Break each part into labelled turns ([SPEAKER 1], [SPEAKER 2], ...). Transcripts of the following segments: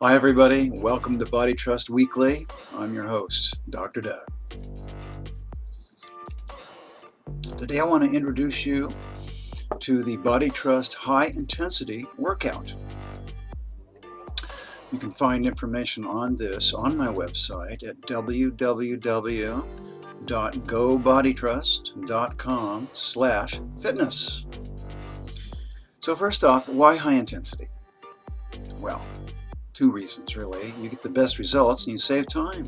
[SPEAKER 1] Hi everybody, welcome to BodyTrust Weekly. I'm your host, Dr. Doug. Today I want to introduce you to the BodyTrust High Intensity Workout. You can find information on this on my website at www.gobodytrust.com/fitness. So first off, why high intensity? Well, two reasons really. You get the best results and you save time.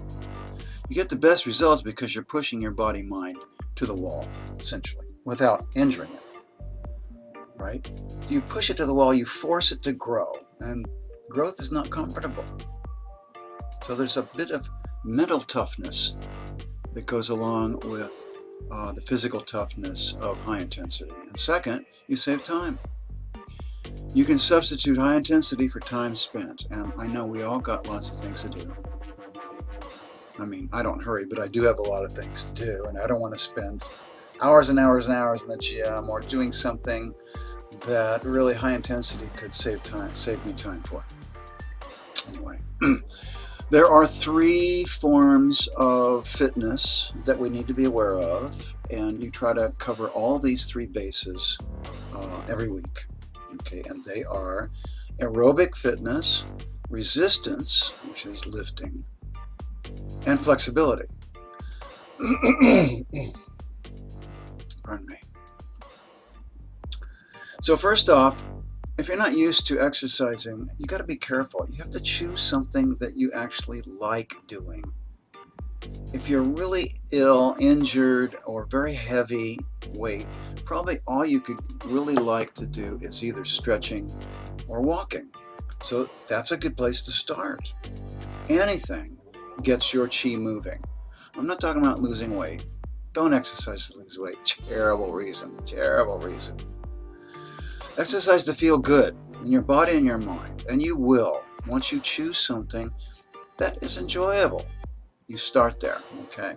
[SPEAKER 1] You get the best results because you're pushing your body-mind to the wall, essentially, without injuring it, right? So you push it to the wall, you force it to grow, and growth is not comfortable. So there's a bit of mental toughness that goes along with the physical toughness of high intensity. And second, you save time. You can substitute high intensity for time spent, and I know we all got lots of things to do. I mean, I don't hurry, but I do have a lot of things to do, and I don't want to spend hours and hours and hours in the gym or doing something that really high intensity could save me time for. Anyway, there are three forms of fitness that we need to be aware of, and you try to cover all these three bases every week. Okay, and they are aerobic fitness, resistance, which is lifting, and flexibility. Pardon me. So first off, if you're not used to exercising, you got to be careful. You have to choose something that you actually like doing. If you're really ill, injured, or very heavy weight, probably all you could really like to do is either stretching or walking. So that's a good place to start. Anything gets your chi moving. I'm not talking about losing weight. Don't exercise to lose weight. Terrible reason. Terrible reason. Exercise to feel good in your body and your mind. And you will once you choose something that is enjoyable. You start there, okay?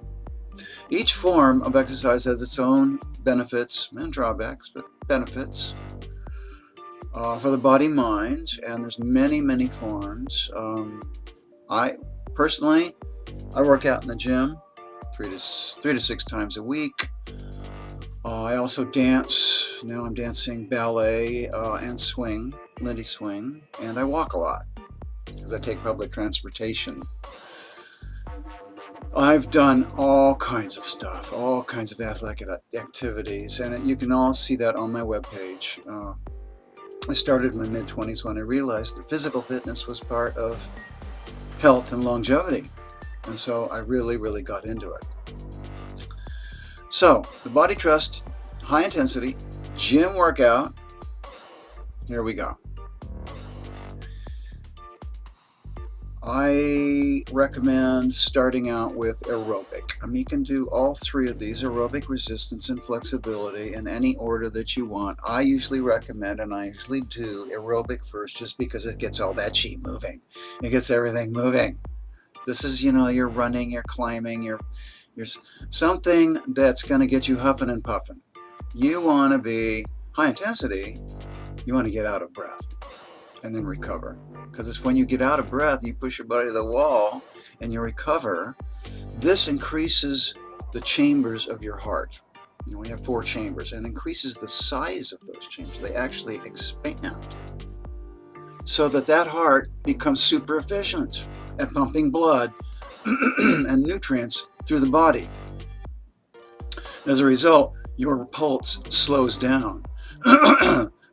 [SPEAKER 1] Each form of exercise has its own benefits and drawbacks, but benefits for the body-mind, and there's many forms. I personally work out in the gym three to 6 times a week. I also dance. Now I'm dancing ballet and swing, Lindy swing, and I walk a lot because I take public transportation. I've done all kinds of stuff, all kinds of athletic activities, and you can all see that on my webpage. I started in my mid-20s when I realized that physical fitness was part of health and longevity, and so I really got into it. So, the BodyTrust High Intensity Gym Workout, here we go. I recommend starting out with aerobic. I mean, you can do all three of these, aerobic, resistance, and flexibility, in any order that you want. I usually recommend, and I usually do, aerobic first, just because it gets all that chi moving. It gets everything moving. This is, you're running, you're climbing, you're something that's going to get you huffing and puffing. You want to be high intensity, you want to get out of breath and then recover. Because it's when you get out of breath, you push your body to the wall and you recover. This increases the chambers of your heart. We have 4 chambers, and increases the size of those chambers. They actually expand so that heart becomes super efficient at pumping blood and nutrients through the body. As a result, your pulse slows down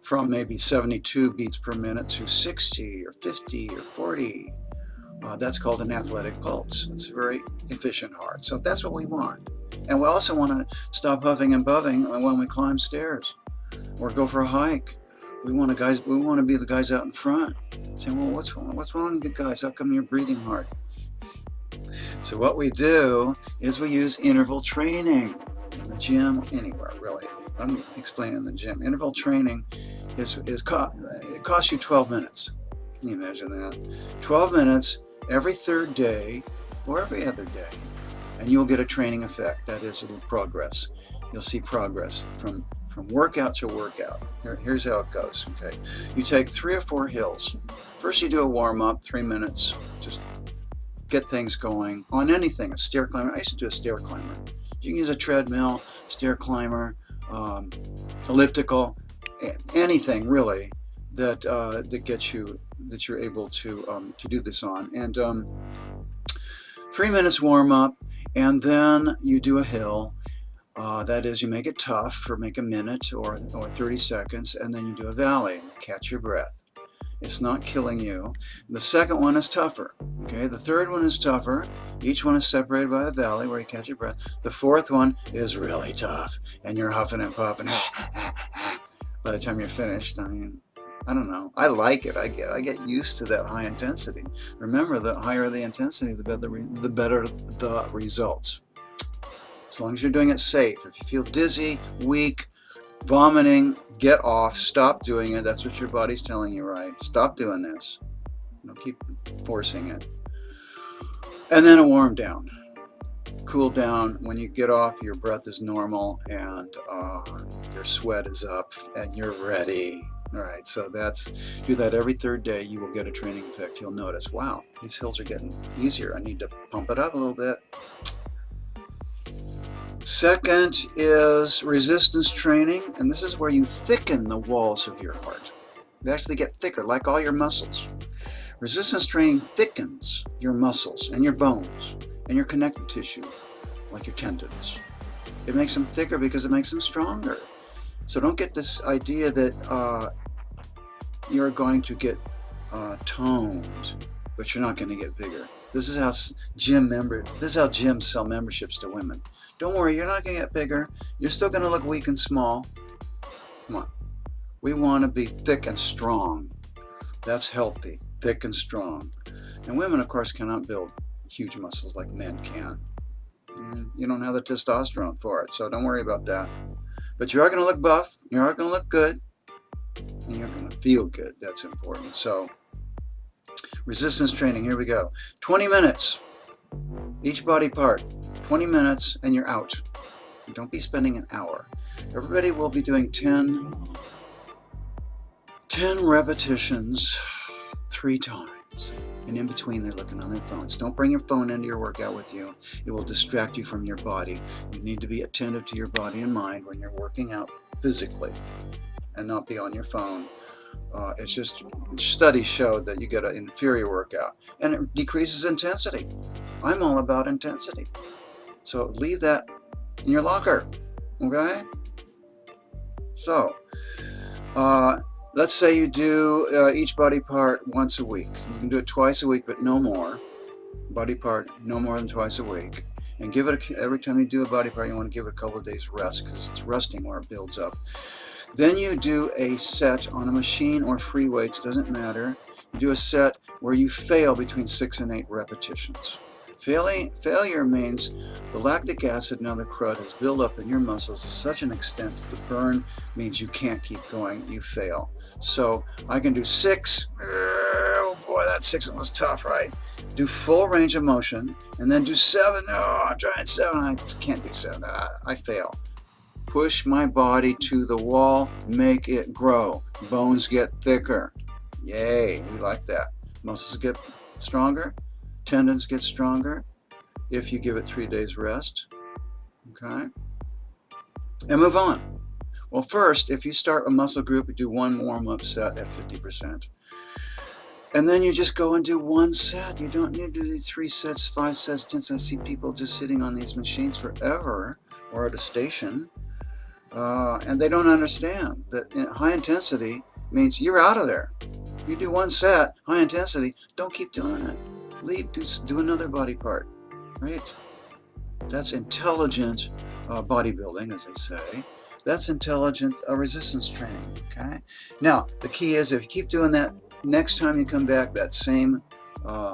[SPEAKER 1] from maybe 72 beats per minute to 60 or 50 or 40. That's called an athletic pulse. It's a very efficient heart. So that's what we want. And we also want to stop huffing and puffing when we climb stairs or go for a hike. We want to be the guys out in front saying, well, what's wrong with you guys? How come you're breathing hard? So what we do is we use interval training in the gym, anywhere really. I'm explaining in the gym. Interval training it costs you 12 minutes. Can you imagine that? 12 minutes every third day or every other day, and you'll get a training effect. That is, a little progress. You'll see progress from from workout to workout. Here's how it goes, okay? You take 3 or 4 hills. First you do a warm-up, 3 minutes, just get things going on anything, a stair climber. I used to do a stair climber. You can use a treadmill, stair climber, elliptical, anything really that that gets you, that you're able to do this on. And 3 minutes warm up, and then you do a hill. That is, you make it tough for make a minute or 30 seconds, and then you do a valley. Catch your breath. It's not killing you. The second one is tougher. Okay, the third one is tougher. Each one is separated by a valley where you catch your breath. The fourth one is really tough, and you're huffing and puffing. By the time you're finished, I mean, I don't know. I like it. I get used to that high intensity. Remember, the higher the intensity, the better the results. As long as you're doing it safe. If you feel dizzy, weak, vomiting, get off, stop doing it. That's what your body's telling you, right? Stop doing this. Don't keep forcing it. And then a warm down. Cool down. When you get off, your breath is normal and your sweat is up and you're ready. All right, so do that every third day. You will get a training effect. You'll notice, wow, these hills are getting easier. I need to pump it up a little bit. Second is resistance training, and this is where you thicken the walls of your heart. They actually get thicker, like all your muscles. Resistance training thickens your muscles and your bones and your connective tissue, like your tendons. It makes them thicker because it makes them stronger. So don't get this idea that you're going to get toned, but you're not going to get bigger. This is how gyms sell memberships to women. Don't worry, you're not going to get bigger. You're still going to look weak and small. Come on. We want to be thick and strong. That's healthy, thick and strong. And women, of course, cannot build huge muscles like men can. You don't have the testosterone for it, so don't worry about that. But you are going to look buff, you are going to look good, and you're going to feel good. That's important. So, resistance training, here we go. 20 minutes, each body part. 20 minutes and you're out. Don't be spending an hour. Everybody will be doing 10 repetitions 3 times. And in between they're looking on their phones. Don't bring your phone into your workout with you. It will distract you from your body. You need to be attentive to your body and mind when you're working out physically and not be on your phone. It's just, studies show that you get an inferior workout and it decreases intensity. I'm all about intensity. So leave that in your locker, okay? So, let's say you do each body part once a week. You can do it twice a week, but no more. Body part, no more than twice a week. And give it, every time you do a body part, you want to give it a couple of days rest because it's resting where it builds up. Then you do a set on a machine or free weights, doesn't matter. You do a set where you fail between 6 and 8 repetitions. Failure means the lactic acid and other crud has built up in your muscles to such an extent that the burn means you can't keep going, you fail. So I can do 6, oh boy, that 6 one was tough, right? Do full range of motion, and then do 7, oh, I'm trying 7, I can't do 7, I fail. Push my body to the wall, make it grow. Bones get thicker. Yay, we like that. Muscles get stronger. Tendons get stronger if you give it 3 days rest. Okay? And move on. Well, first, if you start a muscle group, you do 1 warm-up set at 50%. And then you just go and do 1 set. You don't need to do 3 sets, 5 sets, 10 sets. I see people just sitting on these machines forever or at a station. And they don't understand that high intensity means you're out of there. You do 1 set, high intensity, don't keep doing it. Leave, do another body part, right? That's intelligent bodybuilding, as they say. That's intelligent resistance training, okay? Now, the key is if you keep doing that, next time you come back, that same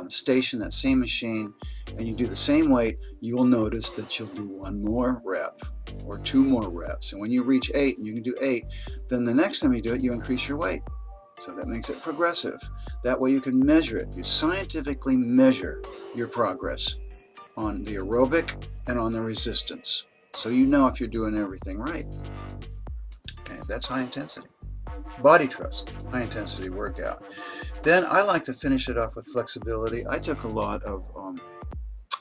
[SPEAKER 1] station, that same machine, and you do the same weight, you'll notice that you'll do 1 more rep or 2 more reps. And when you reach 8, and you can do 8, then the next time you do it, you increase your weight. So that makes it progressive. That way you can measure it. You scientifically measure your progress on the aerobic and on the resistance. So you know if you're doing everything right. That's high intensity. BodyTrust, high intensity workout. Then I like to finish it off with flexibility. I took a lot of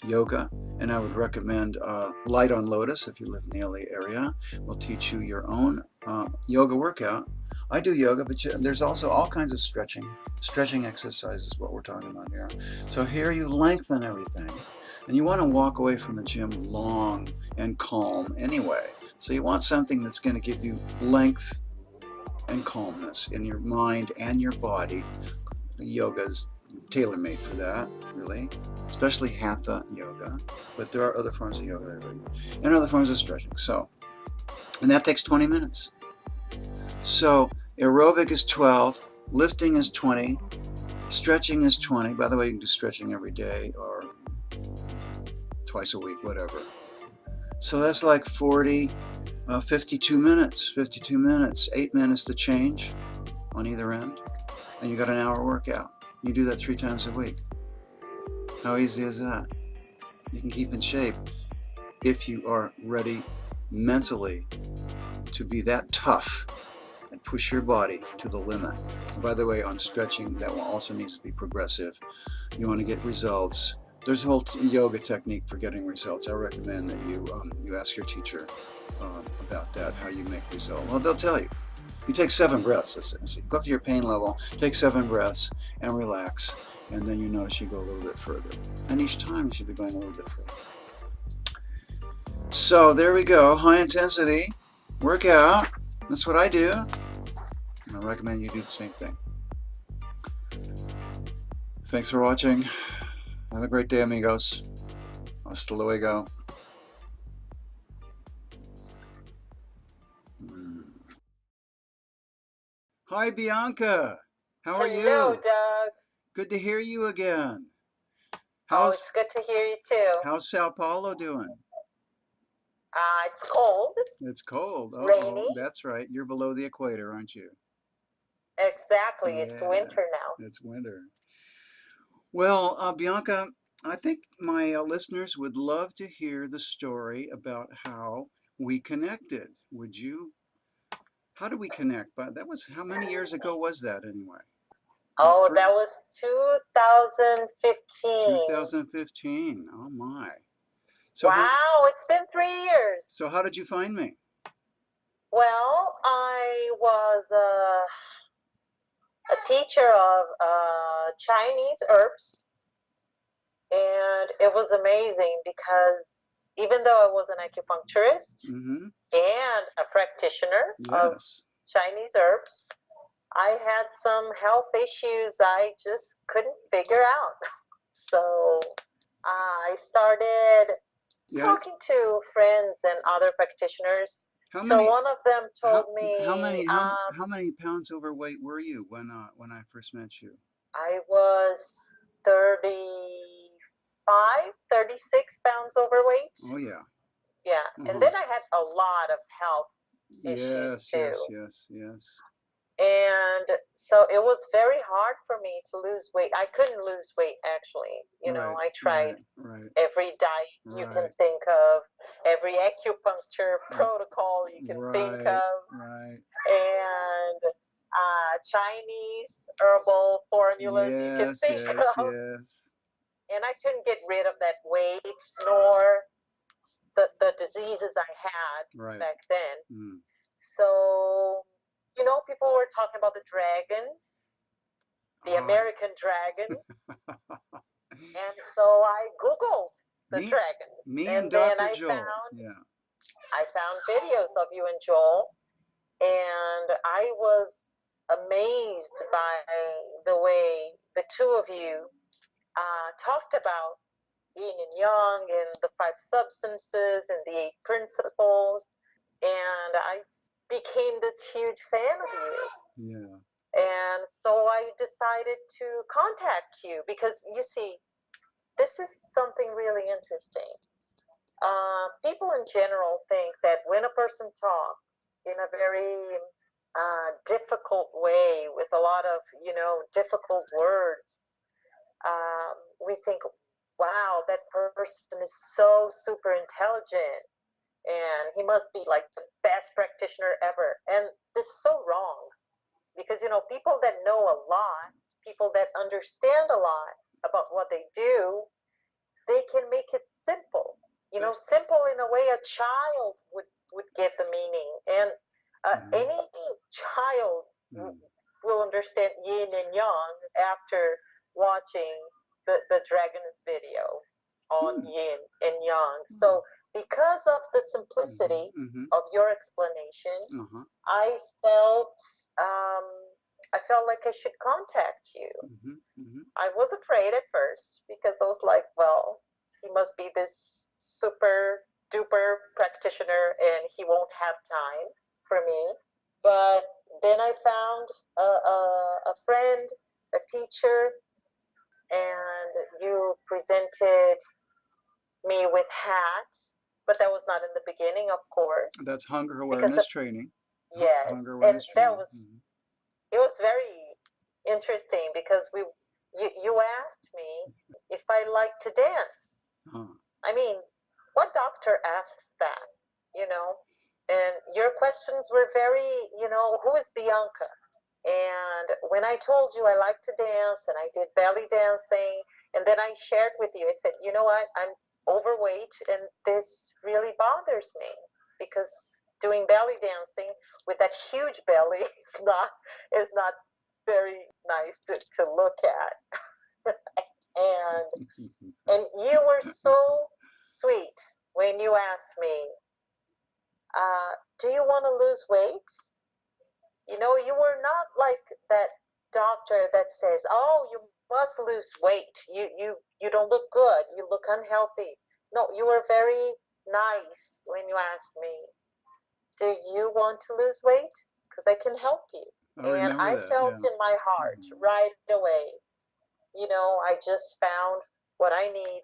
[SPEAKER 1] yoga, and I would recommend Light on Lotus if you live in the LA area. Will teach you your own yoga workout. I do yoga, but there's also all kinds of stretching. Stretching exercises is what we're talking about here. So here you lengthen everything. And you want to walk away from the gym long and calm anyway. So you want something that's going to give you length and calmness in your mind and your body. Yoga's tailor-made for that, really, especially hatha yoga, but there are other forms of yoga that are really, and other forms of stretching. So, and that takes 20 minutes. So aerobic is 12, lifting is 20, stretching is 20. By the way, you can do stretching every day or twice a week, whatever. So that's like 40, 52 minutes, 8 minutes to change on either end, and you got an hour workout. You do that 3 times a week. How easy is that? You can keep in shape if you are ready mentally to be that tough and push your body to the limit. By the way, on stretching, that one also needs to be progressive. You want to get results. There's a whole yoga technique for getting results. I recommend that you ask your teacher about that, how you make results. Well, they'll tell you. You take 7 breaths. So you go up to your pain level, take 7 breaths, and relax. And then you notice you go a little bit further. And each time you should be going a little bit further. So there we go. High intensity workout. That's what I do. And I recommend you do the same thing. Thanks for watching. Have a great day, amigos. Hasta luego. Hi, Bianca. How are you?
[SPEAKER 2] Hello, Doug.
[SPEAKER 1] Good to hear you again.
[SPEAKER 2] It's good to hear you too.
[SPEAKER 1] How's Sao Paulo doing?
[SPEAKER 2] It's cold.
[SPEAKER 1] It's cold.
[SPEAKER 2] Rainy.
[SPEAKER 1] That's right. You're below the equator, aren't you?
[SPEAKER 2] Exactly.
[SPEAKER 1] Yeah,
[SPEAKER 2] it's winter now.
[SPEAKER 1] It's winter. Well, Bianca, I think my listeners would love to hear the story about how we connected. Would you? How did we connect? But that was, how many years ago was that anyway?
[SPEAKER 2] That was 2015.
[SPEAKER 1] 2015. Oh my. So
[SPEAKER 2] wow, it's been 3 years.
[SPEAKER 1] So how did you find me?
[SPEAKER 2] Well, I was a teacher of Chinese herbs, and it was amazing because even though I was an acupuncturist and a practitioner of Chinese herbs, I had some health issues I just couldn't figure out. So I started talking to friends and other practitioners. So one of them told me,
[SPEAKER 1] how many pounds overweight were you when I first met you?
[SPEAKER 2] I was 36 pounds overweight.
[SPEAKER 1] Oh yeah.
[SPEAKER 2] Yeah, and then I had a lot of health issues too.
[SPEAKER 1] Yes.
[SPEAKER 2] And so it was very hard for me to lose weight. I couldn't lose weight, actually. I tried every diet you can think of, every acupuncture protocol you can think of, and Chinese herbal formulas you can think of. And I couldn't get rid of that weight nor the diseases I had back then. So people were talking about the dragons, the American dragon. And so I Googled the dragons.
[SPEAKER 1] And then I
[SPEAKER 2] found videos of you and Joel. And I was amazed by the way the two of you talked about yin and yang and the 5 substances and the 8 principles. And I became this huge fan of you.
[SPEAKER 1] Yeah.
[SPEAKER 2] And so I decided to contact you because, you see, this is something really interesting. People in general think that when a person talks in a very difficult way with a lot of, difficult words, we think, wow, that person is so super intelligent. and he must be like the best practitioner ever. And this is so wrong, because people that know a lot, people that understand a lot about what they do, they can make it simple. Simple in a way a child would get the meaning, and any child will understand yin and yang after watching the dragon's video on yin and yang. So because of the simplicity of your explanation, I felt like I should contact you. I was afraid at first, because I was like, well, he must be this super duper practitioner and he won't have time for me. But then I found a friend, a teacher, and you presented me with HAT, but that was not in the beginning, of course.
[SPEAKER 1] That's hunger awareness training.
[SPEAKER 2] Yes, hunger awareness and training. That was it was very interesting, because you asked me if I like to dance. I mean, what doctor asks that, And your questions were very, who is Bianca? And when I told you I like to dance and I did belly dancing, and then I shared with you, I said, you know what, I'm overweight and this really bothers me, because doing belly dancing with that huge belly is not very nice to look at. and you were so sweet when you asked me, do you want to lose weight? You were not like that doctor that says, oh, you must lose weight. You don't look good. You look unhealthy. No, you were very nice when you asked me, do you want to lose weight? Because I can help you. I felt in my heart right away, I just found what I need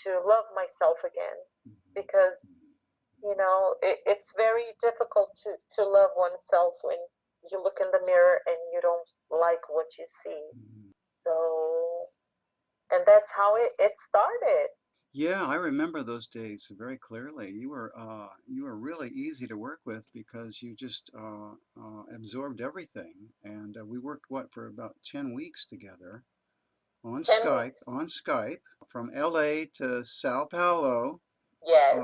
[SPEAKER 2] to love myself again, because, it's very difficult to love oneself when you look in the mirror and you don't like what you see. So, and that's how it started.
[SPEAKER 1] Yeah, I remember those days very clearly. You were really easy to work with, because you just absorbed everything, and we worked for about 10 weeks together on Skype from LA to Sao Paulo.
[SPEAKER 2] Yes.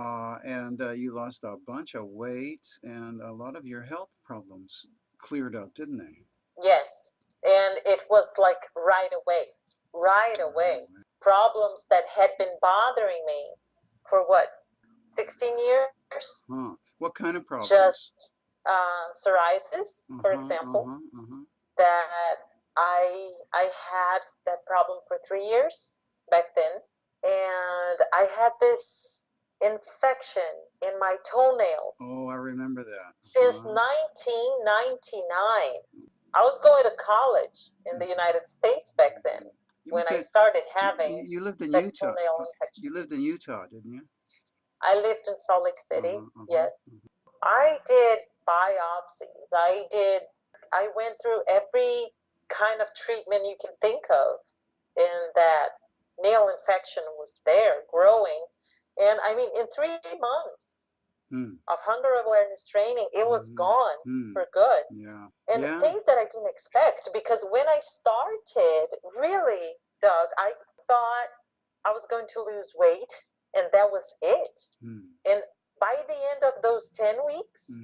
[SPEAKER 1] And you lost a bunch of weight, and a lot of your health problems cleared up, didn't they?
[SPEAKER 2] Yes, and it was like right away. Problems that had been bothering me for 16 years?
[SPEAKER 1] What kind of problems?
[SPEAKER 2] Just psoriasis, for example, that I had that problem for 3 years back then, and I had this infection in my toenails.
[SPEAKER 1] Oh, I remember that.
[SPEAKER 2] Since 1999. I was going to college in the United States back then when I started having
[SPEAKER 1] you lived in Utah. You lived in Utah, didn't you?
[SPEAKER 2] I lived in Salt Lake City, yes. I did biopsies. I went through every kind of treatment you can think of, and that nail infection was there growing. And I mean, in 3 months of hunger awareness training, it was gone for good.
[SPEAKER 1] Yeah.
[SPEAKER 2] And things that I didn't expect, because when I started, really, Doug, I thought I was going to lose weight, and that was it. And by the end of those 10 weeks,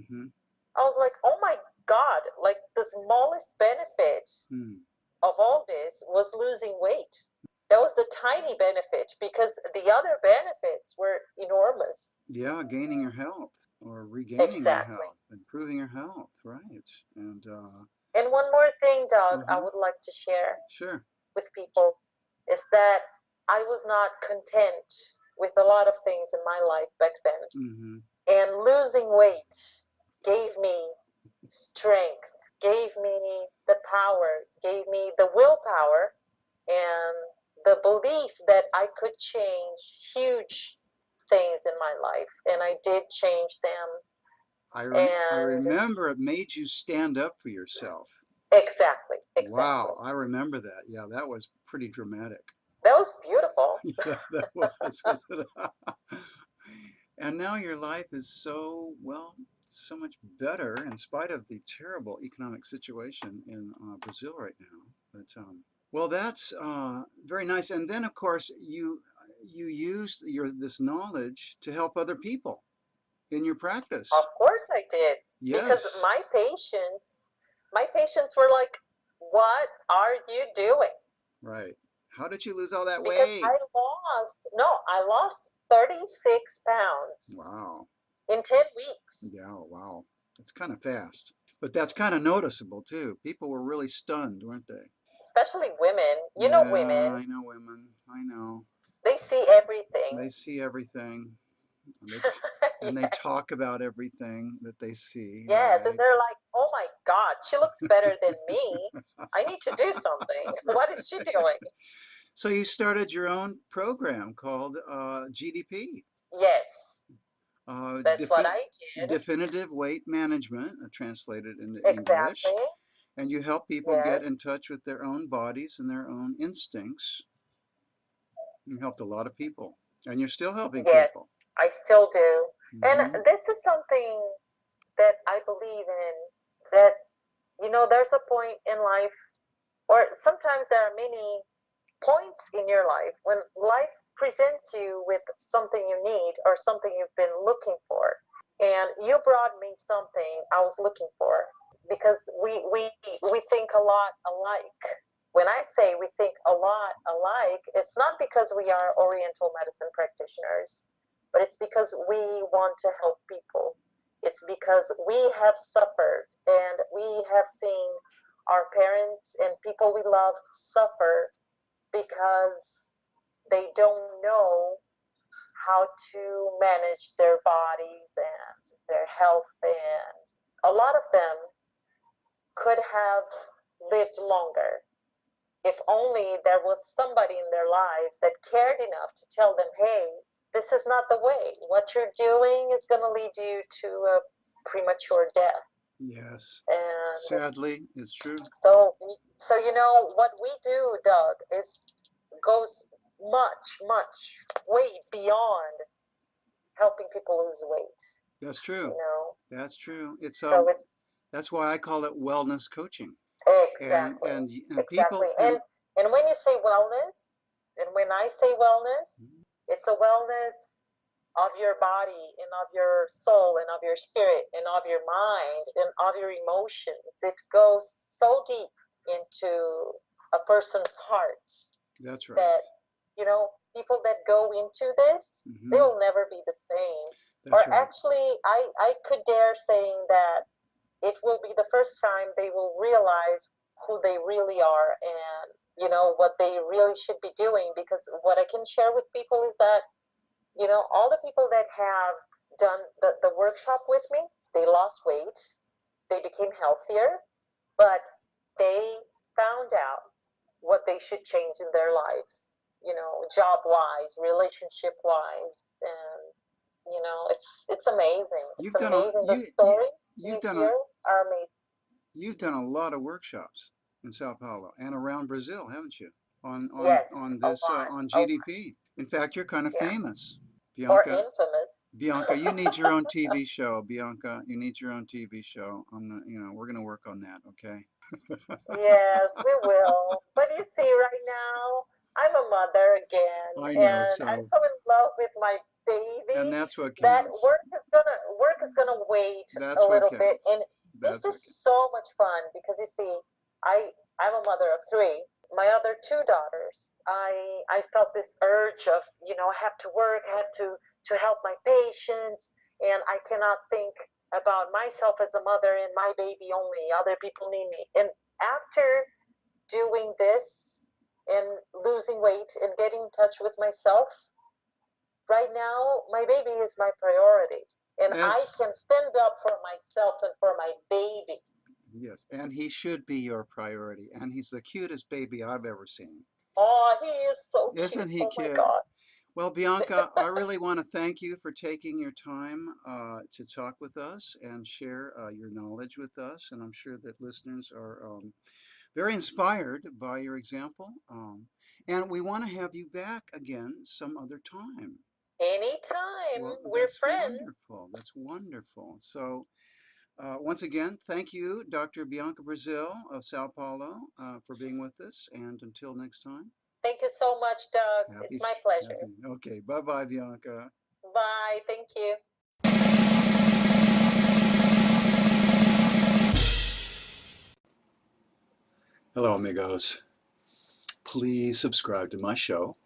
[SPEAKER 2] I was like, oh my God, like the smallest benefit of all this was losing weight. That was the tiny benefit, because the other benefits were enormous.
[SPEAKER 1] Yeah, gaining your health or regaining your health, improving your health, right? And
[SPEAKER 2] one more thing, Doug, I would like to share with people is that I was not content with a lot of things in my life back then. And losing weight gave me strength, gave me the power, gave me the willpower, and the belief that I could change huge things in my life, and I did change them.
[SPEAKER 1] I remember it made you stand up for yourself.
[SPEAKER 2] Exactly.
[SPEAKER 1] Wow, I remember that. Yeah, that was pretty dramatic.
[SPEAKER 2] That was beautiful.
[SPEAKER 1] Yeah, that was, wasn't it? And now your life is so, well, so much better in spite of the terrible economic situation in Brazil right now. Well, that's very nice. And then, of course, you used this knowledge to help other people in your
[SPEAKER 2] Of
[SPEAKER 1] practice.
[SPEAKER 2] course I did. Because
[SPEAKER 1] Yes,
[SPEAKER 2] my patients were like, what are you doing?
[SPEAKER 1] right. How did you lose all that
[SPEAKER 2] Because
[SPEAKER 1] weight?
[SPEAKER 2] I lost 36 pounds
[SPEAKER 1] Wow.
[SPEAKER 2] in 10 weeks.
[SPEAKER 1] Yeah, wow. That's kind of fast. But that's kind of noticeable too. People were really stunned, weren't they?
[SPEAKER 2] Especially women. You know,
[SPEAKER 1] Yeah,
[SPEAKER 2] women,
[SPEAKER 1] I know women. I know.
[SPEAKER 2] they see everything.
[SPEAKER 1] They see everything. And they
[SPEAKER 2] Yes.
[SPEAKER 1] talk about everything that they see,
[SPEAKER 2] Yes, and
[SPEAKER 1] right?
[SPEAKER 2] they're like, "Oh my God, she looks better than me. I need to do something. What is she doing?"
[SPEAKER 1] So you started your own program called GDP,
[SPEAKER 2] Yes,
[SPEAKER 1] uh,
[SPEAKER 2] that's what
[SPEAKER 1] defi
[SPEAKER 2] I did.
[SPEAKER 1] Definitive Weight Management, translated into English.
[SPEAKER 2] Exactly.
[SPEAKER 1] And you help people get in
[SPEAKER 2] Yes.
[SPEAKER 1] touch with their own bodies and their own instincts. You helped a lot of people, and you're still helping
[SPEAKER 2] Yes,
[SPEAKER 1] people.
[SPEAKER 2] I still do.
[SPEAKER 1] Hmm.
[SPEAKER 2] And this is something that I believe in, that, there's a point in life, or sometimes there are many points in your life when life presents you with something you need or something you've been looking for. And you brought me something I was looking for, because we think a lot alike. When I say we think a lot alike, it's not because we are Oriental medicine practitioners, but it's because we want to help people. It's because we have suffered and we have seen our parents and people we love suffer because they don't know how to manage their bodies and their health. And a lot of them could have lived longer if only there was somebody in their lives that cared enough to tell them, hey, this is not the way. What you're doing is going to lead you to a premature death.
[SPEAKER 1] Yes.
[SPEAKER 2] And
[SPEAKER 1] Sadly, it's true.
[SPEAKER 2] so what we do, Doug, is goes much way beyond helping people lose weight.
[SPEAKER 1] That's true.
[SPEAKER 2] You know,
[SPEAKER 1] That's true.
[SPEAKER 2] so it's
[SPEAKER 1] That's why I call it wellness coaching.
[SPEAKER 2] exactly,
[SPEAKER 1] And
[SPEAKER 2] exactly.
[SPEAKER 1] people
[SPEAKER 2] And when you say wellness, and when I say wellness, it's a wellness of your body and of your soul and of your spirit and of your mind and of your emotions. It goes so deep into a person's heart
[SPEAKER 1] that's right.
[SPEAKER 2] that, people that go into this, they
[SPEAKER 1] Hmm.
[SPEAKER 2] will never be the same. Or
[SPEAKER 1] That's right.
[SPEAKER 2] actually, I could dare saying that it will be the first time they will realize who they really are, and what they really should be doing. Because what I can share with people is that, all the people that have done the workshop with me, they lost weight, they became healthier, but they found out what they should change in their lives, job wise, relationship wise. And it's amazing. It's
[SPEAKER 1] You've done a
[SPEAKER 2] amazing. The stories
[SPEAKER 1] you've
[SPEAKER 2] you
[SPEAKER 1] done a
[SPEAKER 2] hear are amazing.
[SPEAKER 1] you've done a lot of workshops in Sao Paulo and around Brazil, haven't you?
[SPEAKER 2] Yes,
[SPEAKER 1] On
[SPEAKER 2] a
[SPEAKER 1] this
[SPEAKER 2] lot,
[SPEAKER 1] on
[SPEAKER 2] a lot.
[SPEAKER 1] GDP. In fact, you're kind of
[SPEAKER 2] Yeah,
[SPEAKER 1] famous,
[SPEAKER 2] or
[SPEAKER 1] Bianca.
[SPEAKER 2] infamous.
[SPEAKER 1] Bianca, you need your own TV show. Bianca, you need your own TV show. We're gonna work on that, okay?
[SPEAKER 2] Yes, we will. But you see, right now, I'm a mother again,
[SPEAKER 1] I know,
[SPEAKER 2] and I'm
[SPEAKER 1] so
[SPEAKER 2] so in love with my
[SPEAKER 1] and
[SPEAKER 2] baby
[SPEAKER 1] that's what
[SPEAKER 2] that
[SPEAKER 1] counts.
[SPEAKER 2] work is gonna wait a
[SPEAKER 1] That's what
[SPEAKER 2] little bit. And
[SPEAKER 1] counts.
[SPEAKER 2] this
[SPEAKER 1] That's what
[SPEAKER 2] is
[SPEAKER 1] counts.
[SPEAKER 2] so much fun because you see, I'm a mother of three. My other two daughters, I felt this urge of, I have to work, I have to help my patients, and I cannot think about myself as a mother and my baby only. Other people need me. And after doing this and losing weight and getting in touch with myself, right now my baby is my priority. And I
[SPEAKER 1] Yes,
[SPEAKER 2] can stand up for myself and for my baby.
[SPEAKER 1] yes, and he should be your priority. And he's the cutest baby I've ever seen.
[SPEAKER 2] Oh, he is so cute.
[SPEAKER 1] Isn't he
[SPEAKER 2] Oh my
[SPEAKER 1] cute?
[SPEAKER 2] God.
[SPEAKER 1] Well, Bianca, I really want to thank you for taking your time to talk with us and share your knowledge with us. And I'm sure that listeners are very inspired by your example. And we want to have you back again some other time.
[SPEAKER 2] Anytime.
[SPEAKER 1] Well,
[SPEAKER 2] We're
[SPEAKER 1] that's
[SPEAKER 2] friends.
[SPEAKER 1] wonderful. That's wonderful. So, once again, thank you, Dr. Bianca Brazil of Sao Paulo, for being with us. And until next time,
[SPEAKER 2] Thank you so much, Doug. It's my pleasure.
[SPEAKER 1] Okay, bye-bye, Bianca.
[SPEAKER 2] Bye. Thank you.
[SPEAKER 1] Hello, amigos. Please subscribe to my show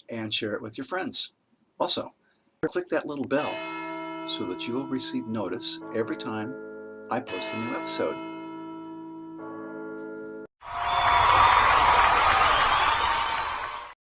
[SPEAKER 1] and share it with your friends. Also, click that little bell so that you will receive notice every time I post a new episode.